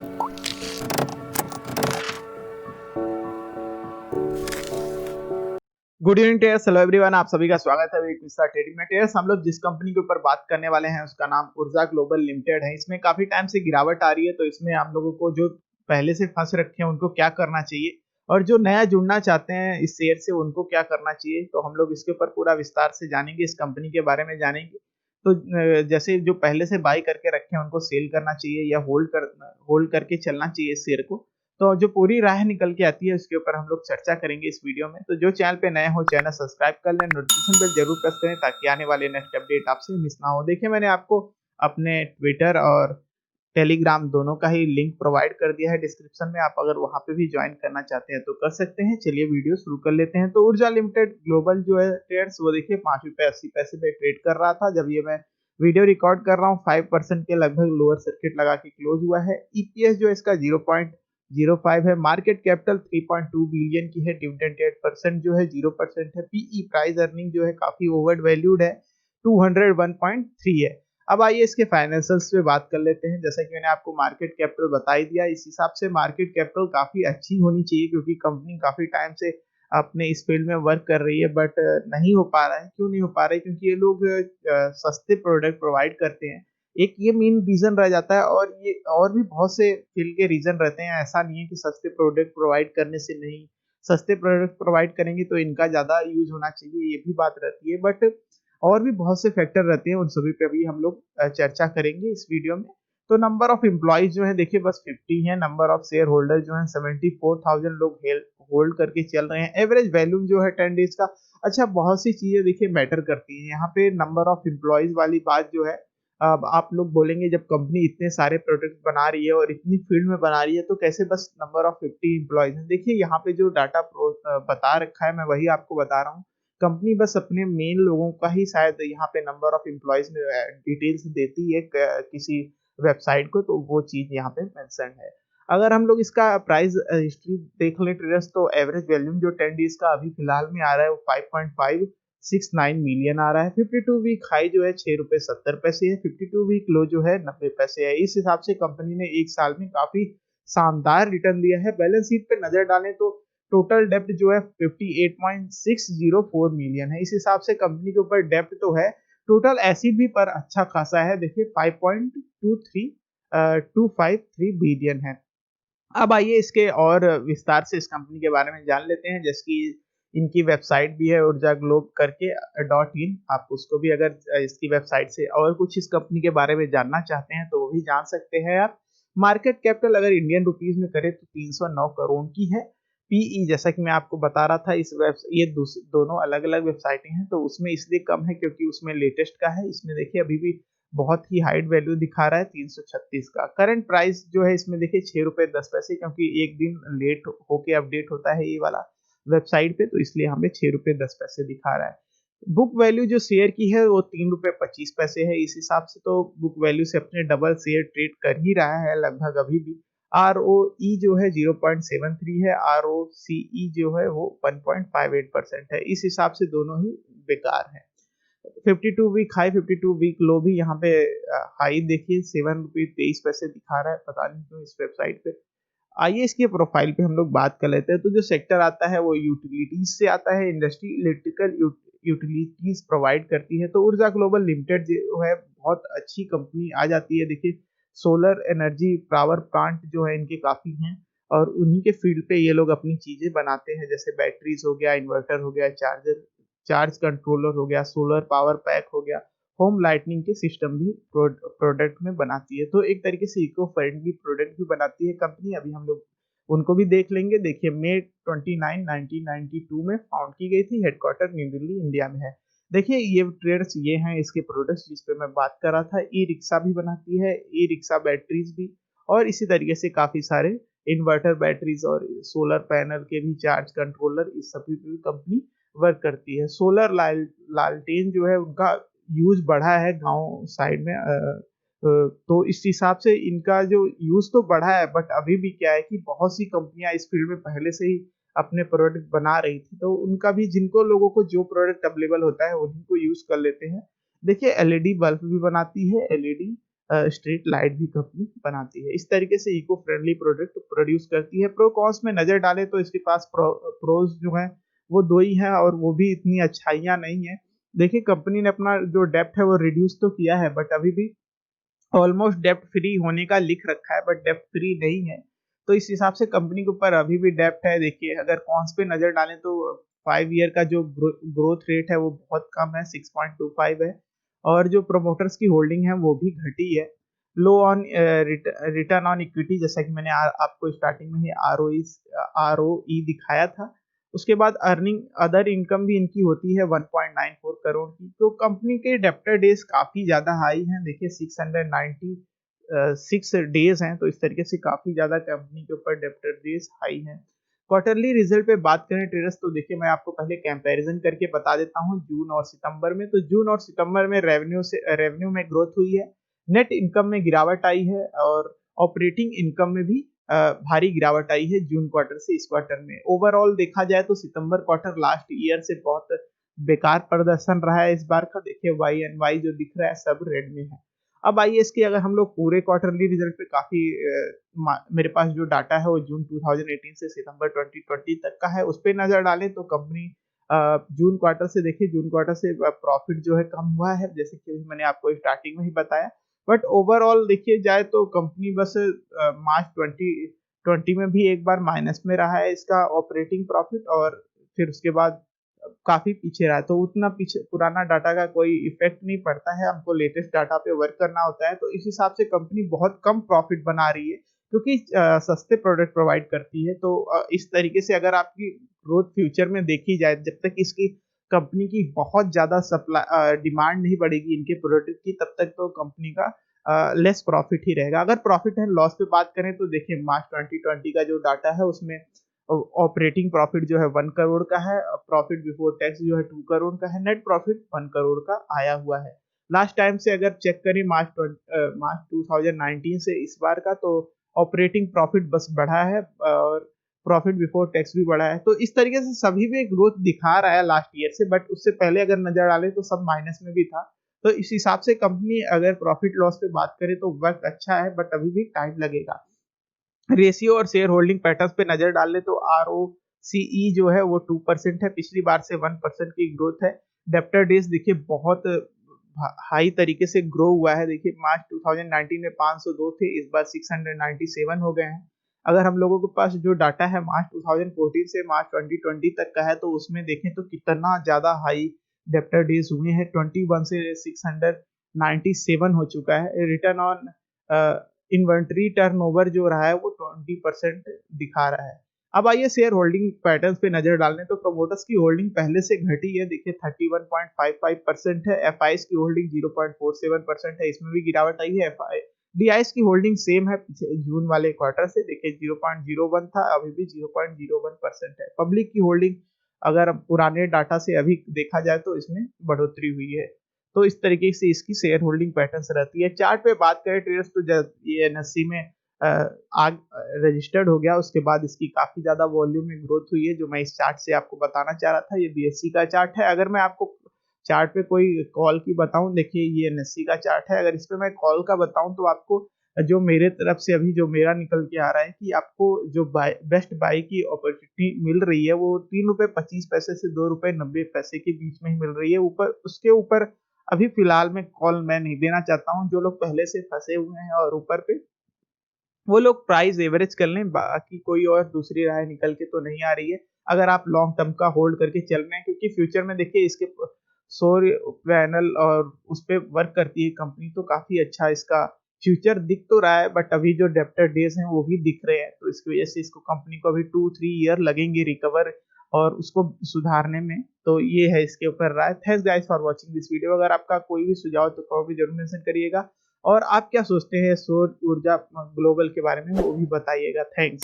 Good evening tears, hello everyone. आप सभी का स्वागत है एक विस्तार ट्रेडिंग में। टेयर्स, हम लोग जिस कंपनी के ऊपर बात करने वाले हैं उसका नाम ऊर्जा ग्लोबल लिमिटेड है। इसमें काफी टाइम से गिरावट आ रही है, तो इसमें हम लोगों को जो पहले से फंस रखे हैं उनको क्या करना चाहिए और जो नया जुड़ना चाहते हैं इस शेयर से उनको क्या करना चाहिए, तो हम लोग इसके ऊपर पूरा विस्तार से जानेंगे, इस कंपनी के बारे में जानेंगे। तो जैसे जो पहले से बाई करके रखे हैं उनको सेल करना चाहिए या होल्ड करके चलना चाहिए इस शेयर को। तो जो पूरी राह निकल के आती है उसके ऊपर हम लोग चर्चा करेंगे इस वीडियो में। तो जो चैनल पे नए हो चैनल सब्सक्राइब कर लें, नोटिफिकेशन बेल जरूर प्रेस करें ताकि आने वाले नेक्स्ट अपडेट आपसे मिस ना हो। देखिए, मैंने आपको अपने ट्विटर और टेलीग्राम दोनों का ही लिंक प्रोवाइड कर दिया है डिस्क्रिप्शन में। आप अगर वहां पे भी ज्वाइन करना चाहते हैं तो कर सकते हैं। चलिए वीडियो शुरू कर लेते हैं। तो ऊर्जा लिमिटेड ग्लोबल जो है ट्रेड्स, वो देखिए ₹5.80 पे ट्रेड कर रहा था जब ये मैं वीडियो रिकॉर्ड कर रहा हूँ। 5% के लगभग लोअर सर्किट लगा के क्लोज हुआ है। ईपीएस जो है इसका 0.05 है। मार्केट कैपिटल 3.2 बिलियन की है। डिविडेंड 8% जो है 0% है। पीई प्राइस अर्निंग जो है काफी ओवर वैल्यूड है, 201.3 है। अब आइए इसके फाइनेंशियल्स पे बात कर लेते हैं। जैसा कि मैंने आपको मार्केट कैपिटल बता ही दिया, इस हिसाब से मार्केट कैपिटल काफी अच्छी होनी चाहिए क्योंकि कंपनी काफी टाइम से अपने इस फील्ड में वर्क कर रही है, बट नहीं हो पा रहा है। क्यों नहीं हो पा रहा है? क्योंकि ये लोग सस्ते प्रोडक्ट प्रोवाइड करते हैं, एक ये मेन रीजन रह जाता है। और ये और भी बहुत से फील्ड के रीजन रहते हैं। ऐसा नहीं है कि सस्ते प्रोडक्ट प्रोवाइड करने से नहीं, सस्ते प्रोडक्ट प्रोवाइड करेंगे तो इनका ज्यादा यूज होना चाहिए, ये भी बात रहती है। बट और भी बहुत से फैक्टर रहते हैं, उन सभी पे भी हम लोग चर्चा करेंगे इस वीडियो में। तो नंबर ऑफ एम्प्लॉयज जो है देखिए बस 50 है। नंबर ऑफ शेयर होल्डर जो है 74,000 लोग होल्ड करके चल रहे हैं। एवरेज वैल्यूम जो है 10 डेज का। अच्छा, बहुत सी चीजें देखिए मैटर करती हैं यहाँ पे। नंबर ऑफ एम्प्लॉयज वाली बात जो है, अब आप लोग बोलेंगे जब कंपनी इतने सारे प्रोडक्ट बना रही है और इतनी फील्ड में बना रही है तो कैसे बस नंबर ऑफ 50 एम्प्लॉयज है। देखिए यहाँ पे जो डाटा बता रखा है मैं वही आपको बता रहा हूँ। कंपनी बस अपने मेन लोगों का ही शायद यहाँ पे नंबर ऑफ एम्प्लॉयज में डिटेल्स देती है किसी वेबसाइट को, तो वो चीज यहाँ पे मेंशन है। अगर हम लोग इसका प्राइस हिस्ट्री देख लें ट्रेडर्स, तो एवरेज वैल्यूम जो 10 डेज का अभी फिलहाल में आ रहा है वो 5.569 मिलियन आ रहा है। 52 वीक हाई जो है ₹6.70 है। 52 वीक लो जो है 90 पैसे है। इस हिसाब से कंपनी ने एक साल में काफी शानदार रिटर्न दिया है। बैलेंस शीट पे नजर डालें तो टोटल डेप्ट जो है 58.604 मिलियन है। इस हिसाब से कंपनी के ऊपर डेप्ट तो है, टोटल एसिड भी पर अच्छा खासा है। देखिए 5.253 बिलियन है। अब आइए इसके और विस्तार से इस कंपनी के बारे में जान लेते हैं। जैसे कि इनकी वेबसाइट भी है ऊर्जा ग्लोब करके .in, आप उसको भी अगर इसकी वेबसाइट से और कुछ इस कंपनी के बारे में जानना चाहते हैं तो वो भी जान सकते हैं आप। मार्केट कैपिटल अगर इंडियन रुपीज में करें तो 309 करोड़ की है। पीई जैसा कि मैं आपको बता रहा था, इस ये दोनों अलग अलग वेबसाइटें हैं तो उसमें इसलिए कम है क्योंकि उसमें लेटेस्ट का है। इसमें देखिए अभी भी बहुत ही हाइट वैल्यू दिखा रहा है 336 का। करंट प्राइस जो है इसमें देखिए ₹6.10, क्योंकि एक दिन लेट होके अपडेट होता है ये वाला वेबसाइट पे, तो इसलिए हमें ₹6.10 दिखा रहा है। बुक वैल्यू जो शेयर की है वो ₹3.25 है। इस हिसाब से तो बुक वैल्यू से अपने डबल शेयर ट्रेड कर ही रहा है लगभग अभी भी। आर ओ ई जो है 0.73 है। आर ओ सी ई जो है वो 1.58% है। इस हिसाब से दोनों ही बेकार है। 52 वीक हाई 52 वीक लो भी यहाँ पे हाई देखिए ₹7.23 दिखा रहा है, पता नहीं क्यों इस वेबसाइट पे। आइए इसके प्रोफाइल पे हम लोग बात कर लेते हैं। तो जो सेक्टर आता है वो यूटिलिटीज से आता है। इंडस्ट्री इलेक्ट्रिकल यूटिलिटीज प्रोवाइड करती है। तो ऊर्जा ग्लोबल लिमिटेड जो है बहुत अच्छी कंपनी आ जाती है। देखिए सोलर एनर्जी पावर प्लांट जो है इनके काफी हैं और उन्हीं के फील्ड पे ये लोग अपनी चीजें बनाते हैं, जैसे बैटरीज हो गया, इन्वर्टर हो गया, चार्ज कंट्रोलर हो गया, सोलर पावर पैक हो गया, होम लाइटनिंग के सिस्टम भी प्रोडक्ट में बनाती है। तो एक तरीके से इको फ्रेंडली प्रोडक्ट भी बनाती है कंपनी। अभी हम लोग उनको भी देख लेंगे। देखिए मई 29 1992 में फाउंड की गई थी। हेडक्वार्टर न्यू दिल्ली इंडिया में है। देखिए ये ट्रेड्स ये हैं इसके प्रोडक्ट्स जिस पे मैं बात कर रहा था। ई रिक्शा भी बनाती है, ई रिक्शा बैटरीज भी, और इसी तरीके से काफी सारे इन्वर्टर बैटरीज और सोलर पैनल के भी चार्ज कंट्रोलर, इस सभी पे कंपनी वर्क करती है। सोलर लालटेन जो है उनका यूज बढ़ा है गांव साइड में। तो इस हिसाब से इनका जो यूज तो बढ़ा है, बट अभी भी क्या है कि बहुत सी कंपनियां इस फील्ड में पहले से ही अपने प्रोडक्ट बना रही थी, तो उनका भी जिनको लोगों को जो प्रोडक्ट अवेलेबल होता है उन्हीं को यूज कर लेते हैं। देखिए एलईडी बल्ब भी बनाती है, एलईडी स्ट्रीट लाइट भी कंपनी बनाती है। इस तरीके से इको फ्रेंडली प्रोडक्ट प्रोड्यूस करती है। प्रो कॉन्स में नजर डालें तो इसके पास प्रोज जो है वो दो ही है और वो भी इतनी अच्छाइयाँ नहीं है। देखिए कंपनी ने अपना जो डेप्ट है वो रिड्यूस तो किया है बट अभी भी ऑलमोस्ट डेप्ट फ्री होने का लिख रखा है बट डेप्ट फ्री नहीं है। तो इस हिसाब से कंपनी के ऊपर अभी भी डेप्ट है। देखिए अगर कॉन्स पे नजर डालें तो 5 ईयर का जो ग्रोथ रेट है वो बहुत कम है, 6.25 है। और जो प्रोमोटर्स की होल्डिंग है वो भी घटी है। लो ऑन रिटर्न ऑन इक्विटी, जैसा कि मैंने आपको स्टार्टिंग में ही ROE दिखाया था। उसके बाद अर्निंग अदर इनकम भी इनकी होती है 1.94 करोड़ की। तो कंपनी के डेप्टर डेज काफी ज्यादा हाई हैं। देखिए 696 डेज हैं, तो इस तरीके से काफी ज्यादा कंपनी के ऊपर डेप्टर डेज हाई हैं। क्वार्टरली रिजल्ट पे बात करें ट्रेडर्स, तो देखिए मैं आपको पहले कंपैरिजन करके बता देता हूं जून और सितंबर में। तो जून और सितंबर में रेवेन्यू में ग्रोथ हुई है, नेट इनकम में गिरावट आई है और ऑपरेटिंग इनकम में भी भारी गिरावट आई है जून क्वार्टर से इस क्वार्टर में। ओवरऑल देखा जाए तो सितंबर क्वार्टर लास्ट ईयर से बहुत बेकार प्रदर्शन रहा है इस बार का। देखिए वाई एंड वाई जो दिख रहा है सब रेड में है। अब आइए इसके अगर हम लोग पूरे क्वार्टरली रिजल्ट पे काफी मेरे पास जो डाटा है वो जून 2018 से सितंबर 2020 तक का है, उस पर नजर डालें तो कंपनी जून क्वार्टर से, देखिए जून क्वार्टर से प्रॉफिट जो है कम हुआ है जैसे कि मैंने आपको स्टार्टिंग में ही बताया। बट ओवरऑल देखिए जाए तो कंपनी बस मार्च 2020 में भी एक बार माइनस में रहा है इसका ऑपरेटिंग प्रॉफिट, और फिर उसके बाद काफी पीछे रहा है। तो उतना पीछे पुराना डाटा का कोई इफेक्ट नहीं पड़ता है, हमको लेटेस्ट डाटा पे वर्क करना होता है। तो इस हिसाब से कंपनी बहुत कम प्रॉफिट बना रही है क्योंकि सस्ते प्रोडक्ट प्रोवाइड करती है। तो इस तरीके से अगर आपकी ग्रोथ फ्यूचर में देखी जाए, जब तक इसकी कंपनी की बहुत ज्यादा सप्लाई डिमांड नहीं बढ़ेगी इनके प्रोडक्ट की, तब तक तो कंपनी का लेस प्रॉफिट ही रहेगा। अगर प्रॉफिट एंड लॉस पे बात करें तो देखिए मार्च 2020 का जो डाटा है उसमें ऑपरेटिंग प्रॉफिट जो है 1 करोड़ का है, प्रॉफिट बिफोर टैक्स जो है 2 करोड़ का है, नेट प्रॉफिट 1 करोड़ का आया हुआ है। लास्ट टाइम से अगर चेक करें मार्च 2019 से इस बार का, तो ऑपरेटिंग प्रॉफिट बस बढ़ा है और प्रॉफिट बिफोर टैक्स भी बढ़ा है। तो इस तरीके से सभी में ग्रोथ दिखा रहा है लास्ट ईयर से, बट उससे पहले अगर नजर डालें तो सब माइनस में भी था। तो इस हिसाब से कंपनी अगर प्रॉफिट लॉस पे बात करें तो वर्क अच्छा है बट अभी भी टाइम लगेगा। रेशियो और शेयर होल्डिंग पैटर्न पे नजर डाल ले तो ROCE जो है वो 2% है, पिछली बार से 1% की ग्रोथ है। डेप्टर डेज देखिए बहुत हाई तरीके से ग्रो हुआ है। देखिए मार्च 2019 में 502 थे, इस बार 697 हो गए हैं। अगर हम लोगों के पास जो डाटा है मार्च 2014 से मार्च 2020 तक का है, तो उसमें देखें तो कितना ज्यादा हाई डेप्टर डेज हुए हैं, 21 से 697 हो चुका है। रिटर्न ऑन इन्वेंट्री टर्नओवर जो रहा है वो 20% दिखा रहा है। अब आइए शेयर होल्डिंग पैटर्न्स पे नजर डालने, तो प्रमोटर्स की होल्डिंग पहले से घटी है। देखिए 31.55% है। एफआईएस की होल्डिंग 0.47% है, इसमें भी गिरावट आई है। डीआईएस की होल्डिंग सेम है जून वाले क्वार्टर से, देखिए 0.01 था, अभी भी 0.01% है। पब्लिक की होल्डिंग अगर पुराने डाटा से अभी देखा जाए तो इसमें बढ़ोतरी हुई है। तो इस तरीके से इसकी शेयर होल्डिंग पैटर्न्स रहती है। चार्ट पे बात करें ट्रेडर्स तो ये NSE में आग रजिस्टर्ड हो गया, उसके बाद इसकी काफी ज्यादा वॉल्यूम में ग्रोथ हुई है, जो मैं इस चार्ट से आपको बताना चाह रहा था। ये BSE का चार्ट है। अगर मैं आपको चार्ट पे कोई कॉल की बताऊं, देखिए ये NSE का चार्ट है। अगर इस पे मैं कॉल का बताऊं तो आपको जो मेरे तरफ से अभी जो मेरा निकल के आ रहा है कि आपको जो बेस्ट बाय की अपॉर्चुनिटी मिल रही है वो ₹3.25 से ₹2.90 के बीच में ही मिल रही है। ऊपर उसके ऊपर अभी फिलहाल में कॉल मैं नहीं देना चाहता हूं। जो लोग पहले से फंसे हुए हैं और ऊपर पे, वो लोग प्राइस एवरेज कर लें, बाकी कोई और दूसरी राय निकल के तो नहीं आ रही है। अगर आप लॉन्ग टर्म का होल्ड करके चल रहे हैं, क्योंकि फ्यूचर में देखिए इसके सौर पैनल और उस पर वर्क करती है कंपनी, तो काफी अच्छा इसका फ्यूचर दिख तो रहा है। बट अभी जो डेप्टर डेज हैं वो भी दिख रहे हैं, तो इसकी वजह से इसको कंपनी को अभी 2-3 ईयर लगेंगे रिकवर और उसको सुधारने में। तो ये है इसके ऊपर राय। Thanks guys for watching this video. अगर आपका कोई भी सुझाव तो कमेंट में जरूर मेंशन करिएगा, और आप क्या सोचते हैं सौर ऊर्जा ग्लोबल के बारे में वो भी बताइएगा। थैंक्स।